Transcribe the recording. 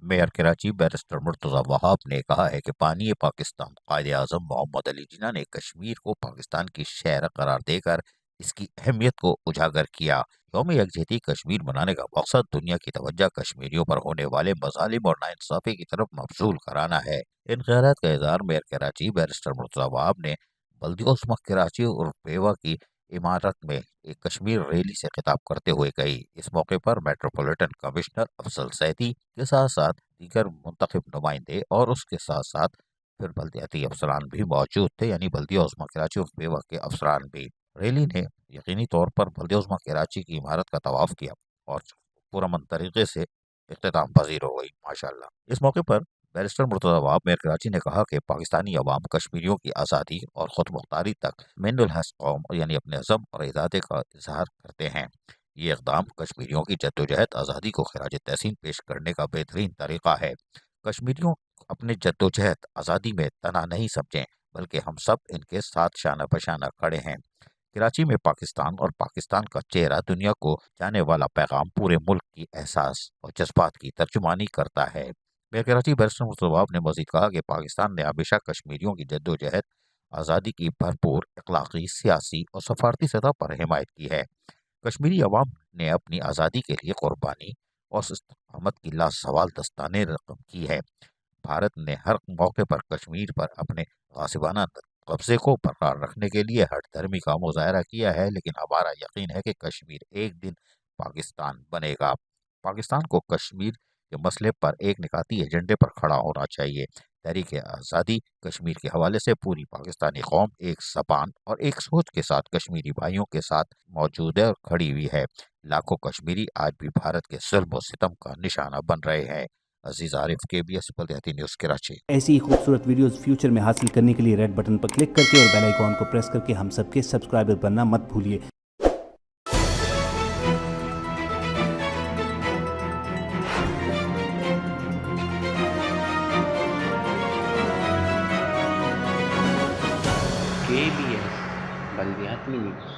Mayor Karachi barrister Murtaza Wahab ने कहा है कि बानी पाकिस्तान कायदे आज़म मोहम्मद अली जिन्ना ने कश्मीर को पाकिस्तान की शहर करार देकर इसकी अहमियत को उजागर किया। यौम यकजहती कश्मीर मनाने का मकसद दुनिया की तवज्जो कश्मीरियों पर होने वाले मजालिम और नाइंसाफ़ी की तरफ मबसूल कराना है। इन ख्यालात का इज़हार मेयर कराची बैरिस्टर मुर्तज़ा वहाब ने बल्दिया उस्मा कराची और पेवा की इमारत में एक कश्मीर रैली से खिताब करते हुए कही। इस मौके पर मेट्रोपॉलिटन कमिश्नर अफजल सैदी के साथ साथ दीगर मुंतखब नुमाइंदे और उसके साथ साथ फिर बल्दियाती अफसरान भी मौजूद थे, यानी बल्दिया उस्मा कराची और पेवा के अफसरान भी। रैली ने यकीनी तौर पर बल्दिया उस्मा कराची की इमारत का तवाफ किया और पुरअमन तरीके से इख्तिताम पजीर हो गई माशाल्लाह। इस मौके पर बैरिस्टर मुर्तज़ा वहाब मेयर कराची ने कहा कि पाकिस्तानी अवाम कश्मीरियों की आज़ादी और ख़ुद मुख्तारी तक मिनल हस कौम यानी अपने अज़म और इरादे का इजहार करते हैं। ये इक़दाम कश्मीरियों की जद्दोजहद आज़ादी को खराज तहसीन पेश करने का बेहतरीन तरीक़ा है। कश्मीरियों अपने जद्दोजहद आज़ादी में तना नहीं समझें, बल्कि हम सब इनके साथ शाना बशाना खड़े हैं। कराची में पाकिस्तान और पाकिस्तान का चेहरा दुनिया को जाने वाला पैगाम पूरे मुल्क की एहसास और जज्बात की तर्जुमानी करता है। मेयर कराची बैरिस्टर मुर्तज़ा वहाब ने मज़ीद कहा कि पाकिस्तान ने हमेशा कश्मीरियों की जद्दोजहद आज़ादी की भरपूर इखलाकी, सियासी और सफारती सतह पर हिमायत की है। कश्मीरी अवाम ने अपनी आज़ादी के लिए कुर्बानी और इस्तकामत की लासवाल दस्ताने रकम की है। भारत ने हर मौके पर कश्मीर पर अपने गासिबाना कब्जे को बरकरार रखने के लिए हर धर्मी का मुजाहरा किया है, लेकिन हमारा यकीन है कि कश्मीर एक दिन पाकिस्तान बनेगा। पाकिस्तान को कश्मीर के मसले पर एक निकाती एजेंडे पर खड़ा होना चाहिए। तहरीक आज़ादी कश्मीर के हवाले से पूरी पाकिस्तानी कौम एक ज़बान और एक सोच के साथ कश्मीरी भाइयों के साथ मौजूद है और खड़ी हुई है। लाखों कश्मीरी आज भी भारत के जुल्म व सितम का निशाना बन रहे हैं। अजीज आरिफ, KBS बल्दियाती न्यूज़ कराची। ऐसी ही खूबसूरत वीडियोस फ्यूचर में हासिल करने के लिए रेड बटन पर क्लिक करके और बेल आइकॉन को प्रेस करके हम सबके सब्सक्राइबर बनना मत भूलिए। KBS बल्दियाती न्यूज़।